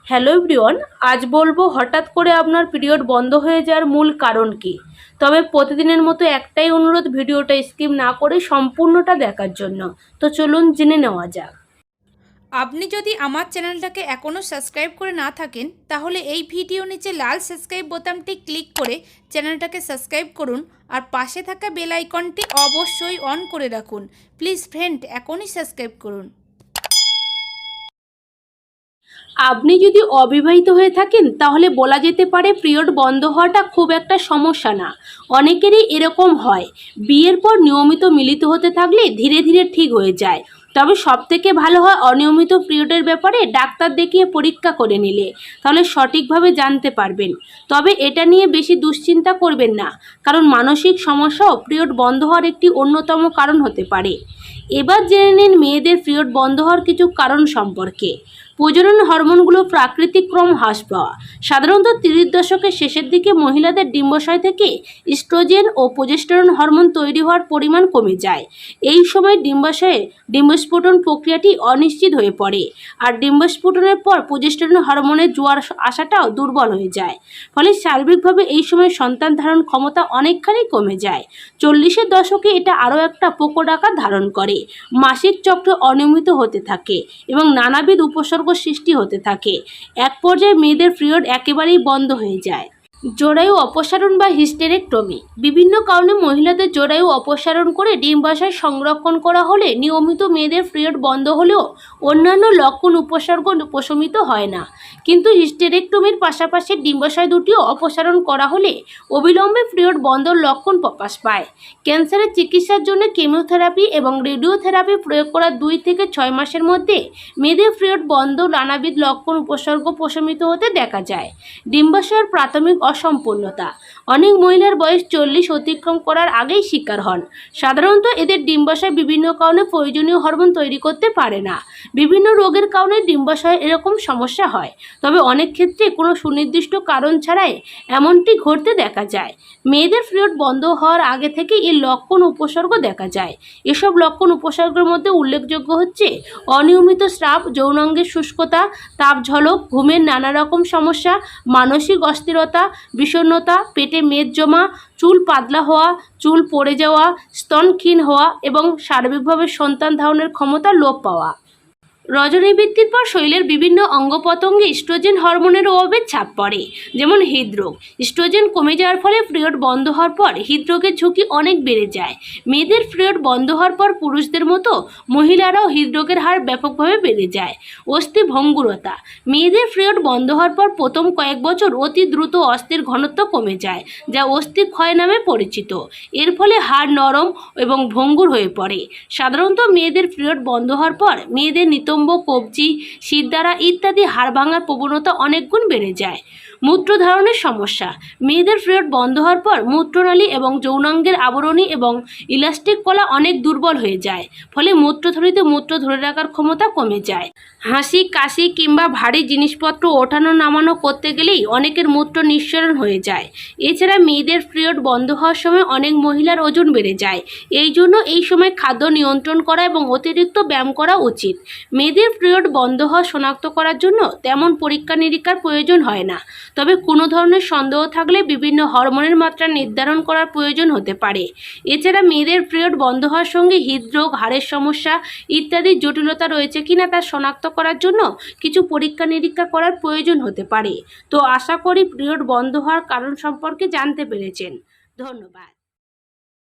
Hello everyone, আজ বলবো হঠাৎ করে আপনার পিরিয়ড বন্ধ হয়ে যাওয়ার মূল কারণ কি। তবে প্রতিদিনের মতো একটাই অনুরোধ, ভিডিওটা স্কিপ না করে সম্পূর্ণটা দেখার জন্য। তো চলুন জেনে নেওয়া যাক। আপনি যদি আমার চ্যানেলটাকে এখনও সাবস্ক্রাইব করে না থাকেন তাহলে এই ভিডিও নিচে লাল সাবস্ক্রাইব বোতামটি ক্লিক করে চ্যানেলটাকে সাবস্ক্রাইব করুন আর পাশে থাকা বেল আইকনটি অবশ্যই অন করে রাখুন। প্লিজ ফ্রেন্ড, এখনই সাবস্ক্রাইব করুন। আপনি যদি অবিবাহিত হয়ে থাকেন তাহলে বলা যেতে পারে পিরিয়ড বন্ধ হওয়াটা খুব একটা সমস্যা না। অনেকেরই এরকম হয়, বিয়ের পর নিয়মিত মিলিত হতে থাকলে ধীরে ধীরে ঠিক হয়ে যায়। তবে সবথেকে ভালো হয় অনিয়মিত পিরিয়ডের ব্যাপারে ডাক্তার দেখিয়ে পরীক্ষা করে নিলে, তাহলে সঠিকভাবে জানতে পারবেন। তবে এটা নিয়ে বেশি দুশ্চিন্তা করবেন না, কারণ মানসিক সমস্যাও পিরিয়ড বন্ধ হওয়ার একটি অন্যতম কারণ হতে পারে। এবার জেনে নিন মেয়েদের পিরিয়ড বন্ধ হওয়ার কিছু কারণ সম্পর্কে। প্রজনন হরমোনগুলো প্রাকৃতিক ক্রম হ্রাস পাওয়া। সাধারণত 30 দশকের শেষের দিকে মহিলাদের ডিম্বাশয় থেকে ইস্ট্রোজেন ও প্রোজেস্টেরন হরমোন তৈরি হওয়ার পরিমাণ কমে যায়। এই সময় ডিম্বাশয়ে ডিম্বস্ফোটন প্রক্রিয়াটি অনিশ্চিত হয়ে পড়ে, আর ডিম্বস্ফোটনের পর প্রোজেস্টেরন হরমোনের জোয়ার আসাটাও দুর্বল হয়ে যায়। ফলে সার্বিকভাবে এই সময় সন্তান ধারণ ক্ষমতা অনেকখানি কমে যায়। 40-এর দশকে এটা আরও একটা প্রকট আকার ধারণ করে। মাসিক চক্র অনিয়মিত হতে থাকে এবং নানাবিধ উপসর্গ সৃষ্টি হতে থাকে। এক পর্যায়ে মেয়েদের পিরিয়ড একেবারেই বন্ধ হয়ে যায়। জরায়ু অপসারণ বা হিস্টেরেক্টমি। বিভিন্ন কারণে মহিলাদের জরায়ু অপসারণ করে ডিম্বাশয় সংরক্ষণ করা হলে নিয়মিত মেয়েদের পিরিয়ড বন্ধ হলেও অন্যান্য লক্ষণ উপসর্গ উপশমিত হয় না। কিন্তু হিস্টেরেক্টমির পাশাপাশি ডিম্বাশয় দুটিও অপসারণ করা হলে অবিলম্বে পিরিয়ড বন্ধর লক্ষণ প্রকাশ পায়। ক্যান্সারের চিকিৎসার জন্য কেমোথেরাপি এবং রেডিওথেরাপি প্রয়োগ করার 2 থেকে 6 মাসের মধ্যে মেয়েদের পিরিয়ড বন্ধ নানাবিধ লক্ষণ উপসর্গ প্রশমিত হতে দেখা যায়। ডিম্বাশয়ের প্রাথমিক অসম্পূর্ণতা। অনেক মহিলার বয়স 40 অতিক্রম করার আগেই শিকার হন। সাধারণত এদের ডিম্বাশয় বিভিন্ন কারণে প্রয়োজনীয় হরমোন তৈরি করতে পারে না। বিভিন্ন রোগের কারণে ডিম্বাশয়ে এরকম সমস্যা হয়, তবে অনেক ক্ষেত্রে কোনো সুনির্দিষ্ট কারণ ছাড়াই এমনটি ঘটতে দেখা যায়। মেয়েদের পিরিয়ড বন্ধ হওয়ার আগে থেকে এই লক্ষণ উপসর্গ দেখা যায়। এসব লক্ষণ উপসর্গের মধ্যে উল্লেখযোগ্য হচ্ছে অনিয়মিত স্রাব, যৌনাঙ্গের শুষ্কতা, তাপ ঝলক, ঘুমের নানা রকম সমস্যা, মানসিক অস্থিরতা, বিষণ্ণতা, পেটে মেদ জমা, চুল পাতলা হওয়া, চুল পড়ে যাওয়া, স্তন ক্ষীণ হওয়া এবং সার্বিকভাবে সন্তান ধারণের ক্ষমতা লোপ পাওয়া। রজনীবৃত্তির পর শরীরের বিভিন্ন অঙ্গ প্রত্যঙ্গে ইস্ট্রোজেন হরমোনের অভাবে ছাপ পড়ে, যেমন হৃদরোগ। ইস্ট্রোজেন কমে যাওয়ার ফলে পিরিয়ড বন্ধ হওয়ার পর হৃদরোগের ঝুঁকি অনেক বেড়ে যায়। মেয়েদের পিরিয়ড বন্ধ হওয়ার পর পুরুষদের মতো মহিলারাও হৃদরোগের হার ব্যাপকভাবে বেড়ে যায়। অস্থি ভঙ্গুরতা। মেয়েদের পিরিয়ড বন্ধ হওয়ার পর প্রথম কয়েক বছর অতি দ্রুত অস্থির ঘনত্ব কমে যায়, যা অস্থি ক্ষয় নামে পরিচিত। এর ফলে হাড় নরম এবং ভঙ্গুর হয়ে পড়ে। সাধারণত মেয়েদের পিরিয়ড বন্ধ হওয়ার পর মেয়েদের নিতম্ব, কবজি, শিরদাঁড়া ইত্যাদি হাড় ভাঙার প্রবণতা অনেক গুণ বেড়ে যায়। মূত্রধারণের সমস্যা। মেয়েদের পিরিয়ড বন্ধ হওয়ার পর মূত্রনালী এবং যৌনাঙ্গের আবরণী এবং ইলাস্টিক কলা অনেক দুর্বল হয়ে যায়, ফলে মূত্রথলিতে মূত্র ধরে রাখার ক্ষমতা কমে যায়। হাসি, কাশি কিংবা ভারী জিনিসপত্র ওঠানো নামানো করতে গেলেই অনেকের মূত্র নিঃসরণ হয়ে যায়। এছাড়া মেয়েদের পিরিয়ড বন্ধ হওয়ার সময় অনেক মহিলার ওজন বেড়ে যায়। এই জন্য এই সময় খাদ্য নিয়ন্ত্রণ করা এবং অতিরিক্ত ব্যায়াম করা উচিত। মেয়েদের পিরিয়ড বন্ধ হওয়া শনাক্ত করার জন্য তেমন পরীক্ষা নিরীক্ষার প্রয়োজন হয় না, তবে কোনো ধরনের সন্দেহ থাকলে বিভিন্ন হরমোনের মাত্রা নির্ধারণ করার প্রয়োজন হতে পারে। এছাড়া মেয়েদের পিরিয়ড বন্ধ হওয়ার সঙ্গে হৃদরোগ, হাড়ের সমস্যা ইত্যাদি জটিলতা রয়েছে কিনা তা শনাক্ত করার জন্য কিছু পরীক্ষা নিরীক্ষা করার প্রয়োজন হতে পারে। তো আশা করি পিরিয়ড বন্ধ হওয়ার কারণ সম্পর্কে জানতে পেরেছেন। ধন্যবাদ।